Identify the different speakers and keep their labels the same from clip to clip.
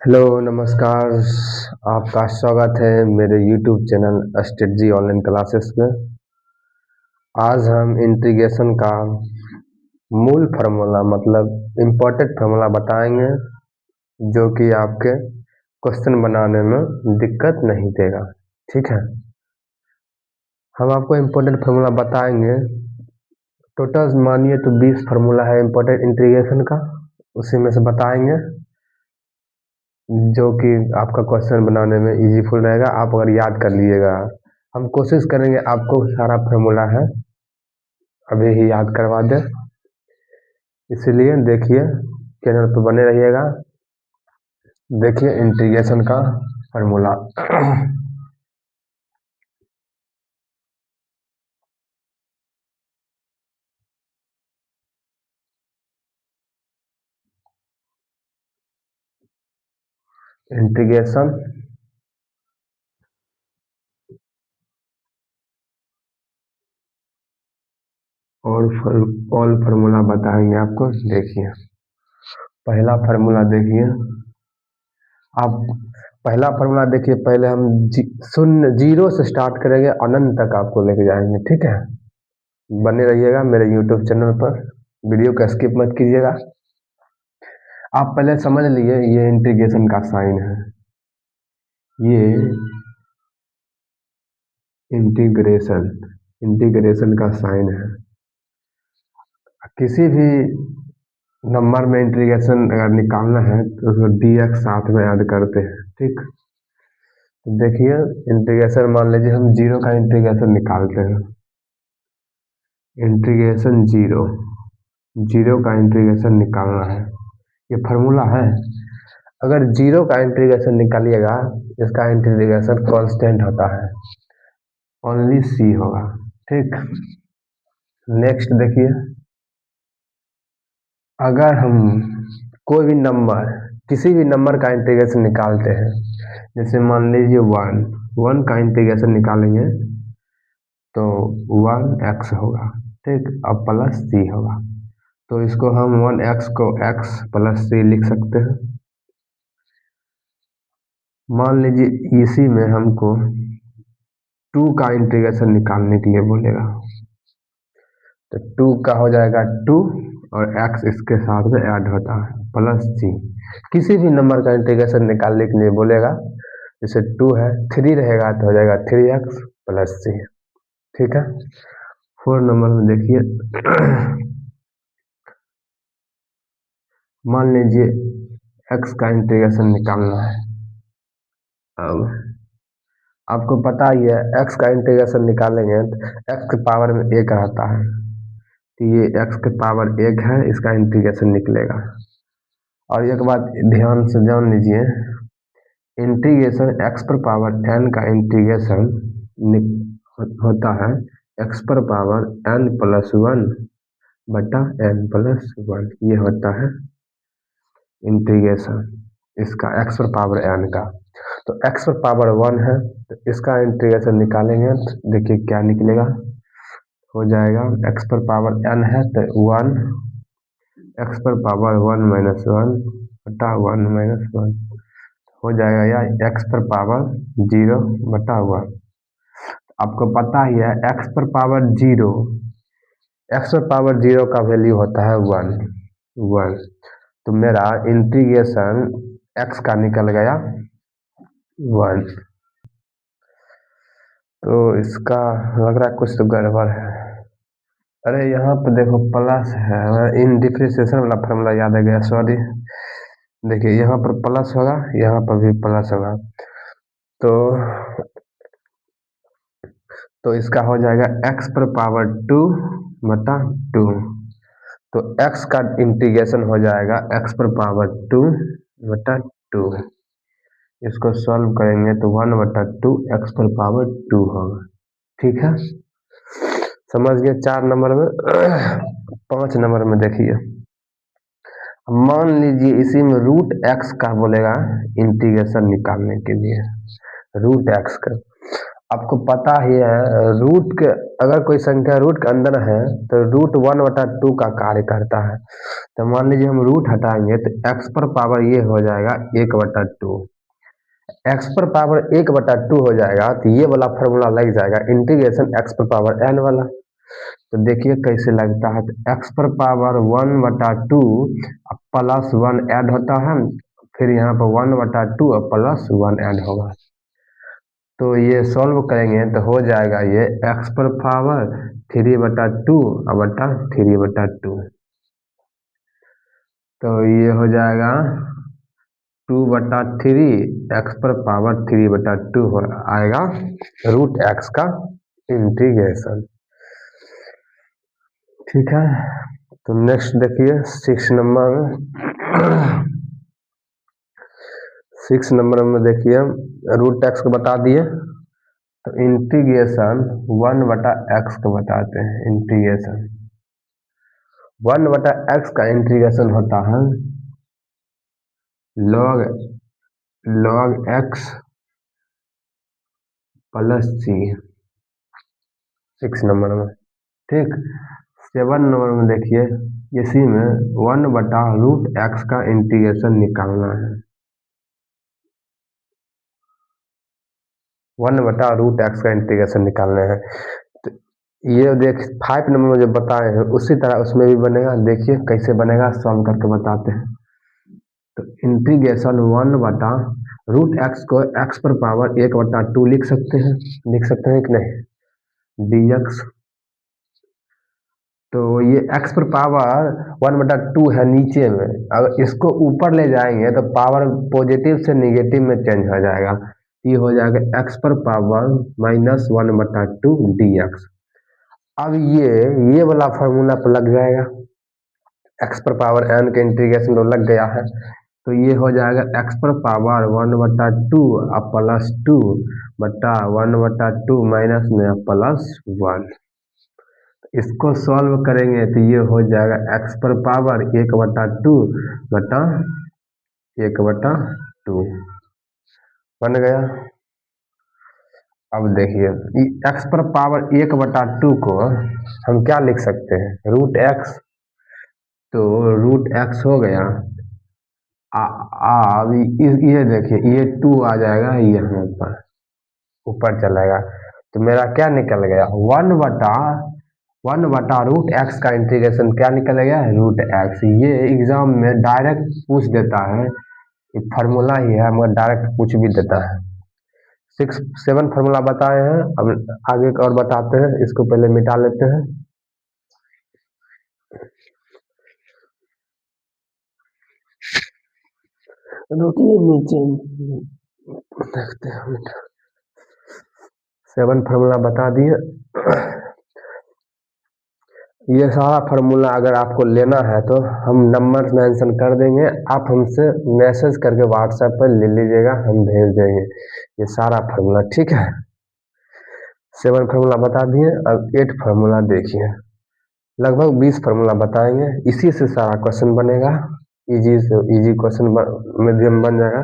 Speaker 1: Hello नमस्कार। आपका स्वागत है मेरे YouTube channel strategy online classes में। आज हम इंटीग्रेशन का मूल फार्मूला मतलब इम्पोर्टेंट फार्मूला बताएंगे जो कि आपके क्वेश्चन बनाने में दिक्कत नहीं देगा। ठीक है, हम आपको इम्पोर्टेंट फार्मूला बताएंगे। टोटल मानिए तो 20 फार्मूला है इम्पोर्टेंट इंटीग्रेशन का, उसी में से बताएंगे जो कि आपका क्वेश्चन बनाने में इजीफुल रहेगा। आप अगर याद कर लीजिएगा, हम कोशिश करेंगे आपको सारा फार्मूला है अभी ही याद करवा दे। इसीलिए देखिए, चैनल पर बने रहिएगा। देखिए इंटीग्रेशन का फार्मूला। इंटीग्रेशन और ऑल फार्मूला बताएंगे आपको। देखिए पहला फार्मूला देखिए, आप पहला फार्मूला देखिए। पहले हम शून्य जीरो से स्टार्ट करेंगे, अनंत तक आपको लेके जाएंगे। ठीक है, बने रहिएगा मेरे यूट्यूब चैनल पर, वीडियो को स्किप मत कीजिएगा। आप पहले समझ लिए ये इंटीग्रेशन का साइन है, ये इंटीग्रेशन का साइन है। किसी भी नंबर में इंटीग्रेशन अगर निकालना है तो उसको dx साथ में ऐड करते हैं। ठीक, तो देखिए इंटीग्रेशन मान लीजिए हम जीरो का इंटीग्रेशन निकालते हैं। इंटीग्रेशन जीरो का इंटीग्रेशन निकालना है, ये फार्मूला है। अगर जीरो का इंटीग्रेशन निकालिएगा, इसका इंटीग्रेशन कांस्टेंट होता है, ओनली सी होगा। ठीक, नेक्स्ट देखिए, अगर हम कोई भी नंबर किसी भी नंबर का इंटीग्रेशन निकालते हैं, जैसे मान लीजिए वन का इंटीग्रेशन निकालेंगे तो 1x होगा। ठीक, अब प्लस सी होगा, तो इसको हम 1x को x प्लस सी लिख सकते हैं। मान लीजिए इसी में हमको 2 का इंटीग्रेशन निकालने के लिए बोलेगा, तो 2 का हो जाएगा 2 और x इसके साथ में ऐड होता है प्लस सी। किसी भी नंबर का इंटीग्रेशन निकालने के लिए बोलेगा, जैसे 2 है 3 रहेगा तो हो जाएगा 3x प्लस सी। ठीक है, 4 नंबर में देखिए, मान लीजिए x का इंटीग्रेशन निकालना है। अब आपको पता ही है x का इंटीग्रेशन निकालेंगे तो x के पावर में 1 रहता है, तो ये x के पावर 1 है, इसका इंटीग्रेशन निकलेगा। और एक बात ध्यान से जान लीजिए, इंटीग्रेशन x पर पावर n का इंटीग्रेशन होता है x पर पावर n प्लस 1 बटा n प्लस 1। ये होता है इंटीग्रेशन इसका x पर पावर n का। तो x पर पावर 1 है, तो इसका इंटीग्रेशन निकालेंगे तो देखिए क्या निकलेगा, हो जाएगा x पर पावर n है तो 1, x पर पावर 1 माइनस 1 बटा 1 माइनस 1 हो जाएगा, या x पर पावर 0 बटा 1। आपको पता ही है x पर पावर 0, x पर पावर 0 का वैल्यू होता है 1। तो मेरा इंटीग्रेशन x का निकल गया 1। तो इसका लग रहा है कुछ तो गड़बड़ है। अरे यहाँ पे देखो प्लस है, इन डिफ्रेंशिएशन वाला फार्मूला याद आ गया, सॉरी। देखिए यहाँ पर प्लस होगा, यहाँ पर भी प्लस होगा, तो इसका हो जाएगा x पर पावर 2 बटा 2। तो x का इंटीग्रेशन हो जाएगा x पर पावर 2 बटा 2। इसको सॉल्व करेंगे तो 1 बटा 2 x पर पावर 2 होगा। ठीक है, समझ गए। 4 नंबर में 5 नंबर में देखिए, मान लीजिए इसी में रूट x का बोलेगा इंटीग्रेशन निकालने के लिए, रूट x का। आपको पता ही है रूट के, अगर कोई संख्या रूट के अंदर है तो रूट 1/2 का कार्य करता है। तो मान लीजिए हम रूट हटाएंगे तो एक्स पर पावर ये हो जाएगा 1/2। एक्स पर पावर 1/2 हो जाएगा तो ये वाला फॉर्मूला लग जाएगा इंटीग्रेशन एक्स पर पावर एन वाला। तो देखिए कैसे लगता है, तो एक्स पर पावर 1/2 प्लस 1 ऐड होता है, फिर यहाँ पर 1/2 और प्लस 1 ऐड होगा। तो ये सॉल्व करेंगे तो हो जाएगा ये एक्स पर पावर 3/2 और बटा 3/2। तो ये हो जाएगा 2/3 एक्स पर पावर 3/2 हो आएगा रूट एक्स का इंटीग्रेशन। ठीक है, तो नेक्स्ट देखिए 6 नंबर में देखिए रूट एक्स को बता दिए, तो इंटीग्रेशन 1/x को बताते हैं। इंटीग्रेशन 1/x का इंटीग्रेशन होता है log x प्लस सी। 6 नंबर में, ठीक। 7 नंबर में देखिए इसी में 1/√x का इंटीग्रेशन निकालना है। 1/√x का इंटीग्रेशन निकालना है। तो ये देख 5 नंबर में जो बताए हैं उसी तरह उसमें भी बनेगा। देखिए कैसे बनेगा, सॉल्व करके बताते हैं। तो इंटीग्रेशन 1/√x को x पर पावर 1/2 लिख सकते हैं कि नहीं, dx। तो ये x पर पावर 1/2 है नीचे में, अगर इसको ऊपर ले जाएंगे तो पावर पॉजिटिव से निगेटिव में चेंज हो जाएगा। ये हो जाएगा x पर पावर -1/2 dx। अब ये वाला फार्मूला पर लग जाएगा, x पर पावर n के इंटीग्रेशन तो लग गया है। तो ये हो जाएगा x पर पावर 1/2 प्लस 2 बटा 1/2 माइनस में प्लस 1। इसको सॉल्व करेंगे तो ये हो जाएगा x पर पावर 1/2 बटा 1/2 बन गया। अब देखिए x पर पावर 1/2 को हम क्या लिख सकते हैं, रूट एक्स। तो रूट एक्स हो गया, अब ये देखिए ये 2 आ जाएगा यहाँ पर ऊपर चलेगा। तो मेरा क्या निकल गया, 1/√x का इंटीग्रेशन क्या निकल गया, रूट एक्स। ये एग्जाम में डायरेक्ट पूछ देता है, फार्मूला ही है मगर डायरेक्ट पूछ भी देता है। 7 फार्मूला बताए हैं, अब आगे का और बताते हैं। इसको पहले मिटा लेते हैं। रुकिए नीचे देखते हैं। 7 फार्मूला बता दिए। ये सारा फार्मूला अगर आपको लेना है तो हम नंबर मेंशन कर देंगे, आप हमसे मैसेज करके व्हाट्सएप पर ले लीजिएगा, हम भेज देंगे ये सारा फार्मूला, ठीक है। 7 फार्मूला बता दिए। अब 8 फार्मूला देखिए, लगभग 20 फार्मूला बताएंगे, इसी से सारा क्वेश्चन बनेगा। इजी से इजी क्वेश्चन मीडियम बन जाएगा।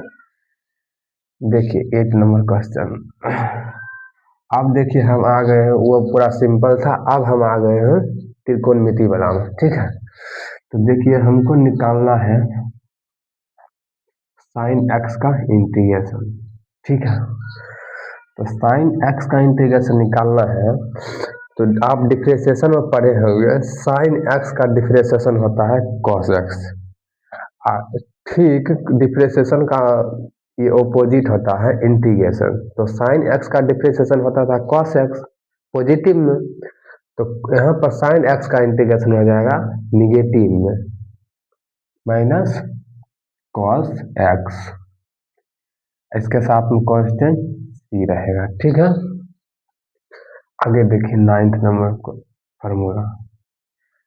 Speaker 1: देखिए 8 नंबर क्वेश्चन। अब देखिए हम आ गए हैं, वो पूरा सिंपल था, अब हम आ गए हैं त्रिकोणमिति वाला में, ठीक है। तो देखिए हमको निकालना है साइन एक्स का इंटीग्रेशन, ठीक है। तो साइन एक्स का इंटीग्रेशन निकालना है तो आप डिफरेंशिएशन में पढ़े होंगे, साइन एक्स का डिफरेंशिएशन होता है कॉस एक्स। ठीक डिफरेंशिएशन का ये ऑपोजिट होता है इंटीग्रेशन। तो साइन एक्स का डिफरेंशिएशन होता था कॉस एक्स पॉजिटिव में, तो यहाँ पर साइन एक्स का इंटीग्रेशन हो जाएगा निगेटिव में माइनस कॉस एक्स, इसके साथ में कांस्टेंट सी रहेगा, ठीक है। आगे देखिए 9th नंबर को फार्मूला।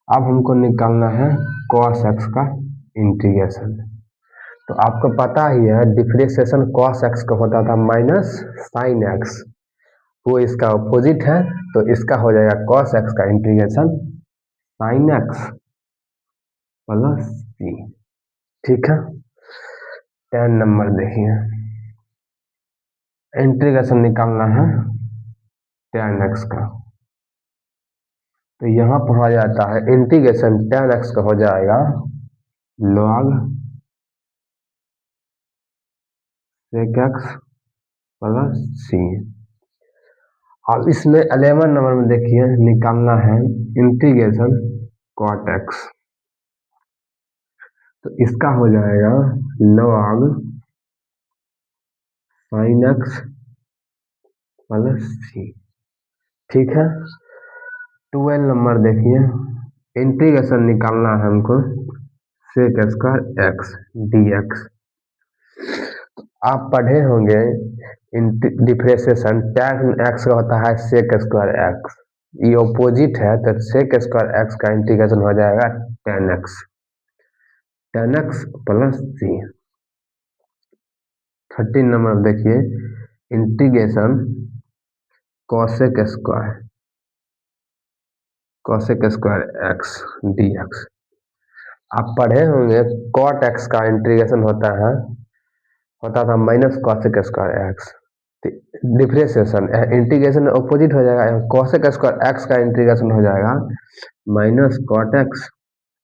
Speaker 1: अब हमको निकालना है कॉस एक्स का इंटीग्रेशन। तो आपको पता ही है डिफरेंशिएशन कॉस एक्स का होता था माइनस साइन एक्स, वो इसका अपोजिट है, तो इसका हो जाएगा कॉस एक्स का इंटीग्रेशन साइन एक्स प्लस सी, ठीक है। 10 नंबर देखिए, इंटीग्रेशन निकालना है tan x का। तो यहाँ पर हो जाता है इंटीग्रेशन tan x का हो जाएगा log sec x plus c। अब इसमें 11 नंबर में देखिए निकालना है इंटीग्रेशन cot x। तो इसका हो जाएगा log sin x plus c। ठीक है। 12 नंबर देखिए इंटीग्रेशन निकालना है हमको sec स्क्वायर x dx। आप पढ़े होंगे डिफरेंशिएशन tan x का होता है sec स्क्वायर x, ये ऑपोजिट है तो sec स्क्वायर x का इंटीग्रेशन हो जाएगा tan x plus c। 13 number देखिए integration cosec square x dx। आप पढ़े होंगे cot x का इंटीग्रेशन होता था minus cosec square x। Differentiation integration opposite हो जाएगा, cosec स्क्वायर x का इंटीग्रेशन हो जाएगा minus cot x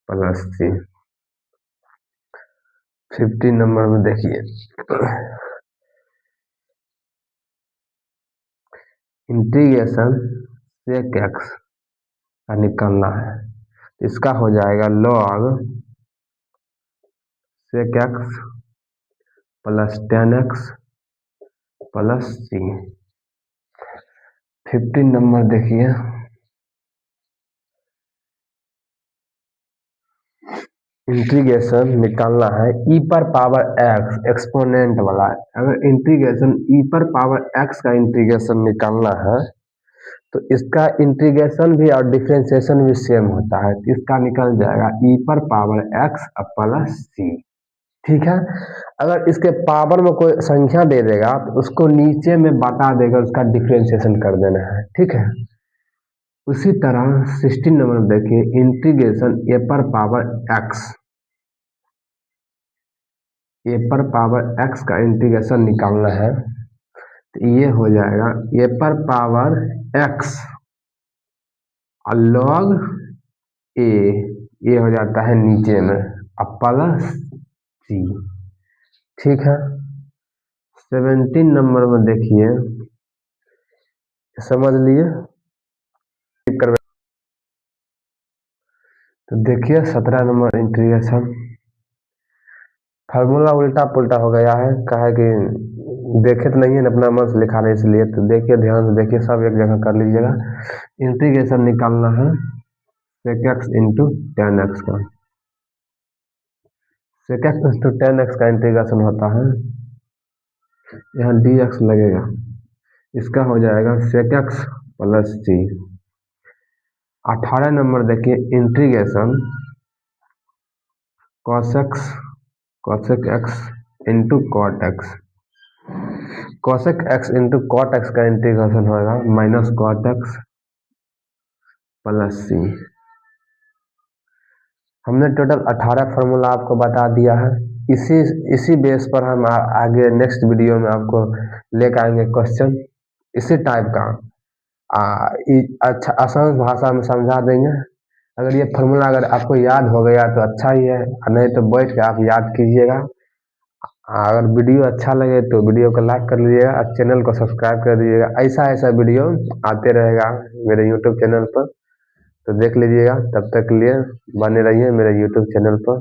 Speaker 1: plus c। 15 number में देखिए इंटीग्रेशन sec x का निकालना है, इसका हो जाएगा log sec x plus tan x plus c। 15 number देखिए इंटीग्रेशन निकालना है e पर पावर x एक्सपोनेंट वाला। अगर इंटीग्रेशन e पर पावर x का इंटीग्रेशन निकालना है तो इसका इंटीग्रेशन भी और डिफरेंशिएशन भी सेम होता है, तो इसका निकल जाएगा e पर पावर x प्लस c। ठीक है। अगर इसके पावर में कोई संख्या दे देगा तो उसको नीचे में बता देगा, उसका डिफरेंशिएशन कर देना है। ठीक है। उसी तरह 16 नंबर देखिए इंटीग्रेशन a पर पावर x का इंटीग्रेशन निकालना है, तो ये हो जाएगा a पर पावर x और log a, ये हो जाता है नीचे में अब प्लस c। ठीक है। 17 नंबर में देखिए समझ लिए। तो देखिए 17 नंबर इंटीग्रेशन फार्मूला उल्टा पुल्टा हो गया है, कहा कि देखे तो नहीं है अपना मन से लिखा है इसलिए। तो देखिए ध्यान से देखिए, सब एक जगह कर लीजिएगा। इंटीग्रेशन निकालना है sec x into tan x का। sec x into tan x का इंटीग्रेशन होता है, यहाँ dx लगेगा, इसका हो जाएगा sec x plus c। 18 number देखिए integration cosec x into cot x। cosec x into cot x का इंटीग्रेशन होगा minus cot x plus c। हमने टोटल 18 फार्मूला आपको बता दिया है। इसी बेस पर हम आगे नेक्स्ट वीडियो में आपको लेकर आएंगे क्वेश्चन इसी टाइप का, अच्छा आसान भाषा में समझा देंगे। अगर ये फार्मूला अगर आपको याद हो गया तो अच्छा ही है, नहीं तो बैठ के आप याद कीजिएगा। अगर वीडियो अच्छा लगे तो वीडियो को लाइक कर लीजिएगा और चैनल को सब्सक्राइब कर दीजिएगा। ऐसा वीडियो आते रहेगा मेरे यूट्यूब चैनल पर, तो देख लीजिएगा। तब तक के लिए बने रहिए मेरे यूट्यूब चैनल पर।